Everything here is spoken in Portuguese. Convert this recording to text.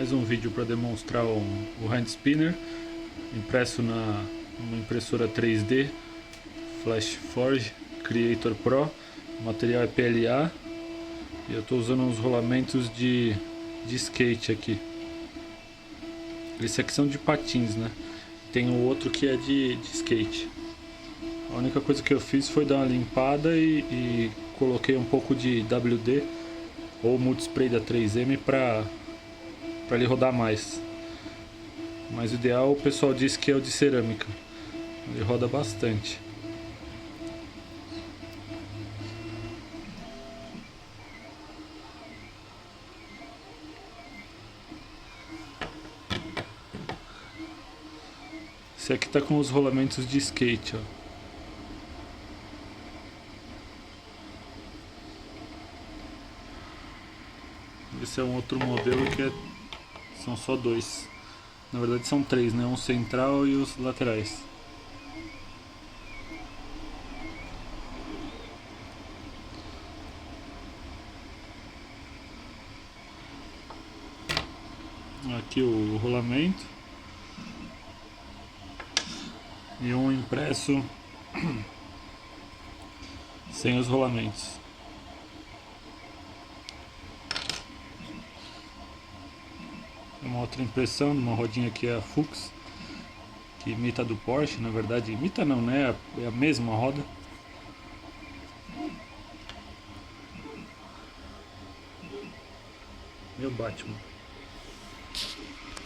Mais um vídeo para demonstrar o hand spinner impresso numa impressora 3D Flash Forge Creator Pro. O material é PLA e eu estou usando uns rolamentos de skate aqui. Esse aqui são de patins, né? Tem o outro que é de skate. A única coisa que eu fiz foi dar uma limpada e coloquei um pouco de WD ou multispray da 3M para ele rodar mais. Mas o ideal, o pessoal diz que é o de cerâmica. Ele roda bastante. Esse aqui tá com os rolamentos de skate, ó. Esse é um outro modelo que são só dois. Na verdade são três, né? Um central e os laterais. Aqui o rolamento. E um impresso sem os rolamentos. Uma outra impressão de uma rodinha aqui, é a Fuchs, que imita a do Porsche. Na verdade imita não, né? É a mesma roda. Meu Batman.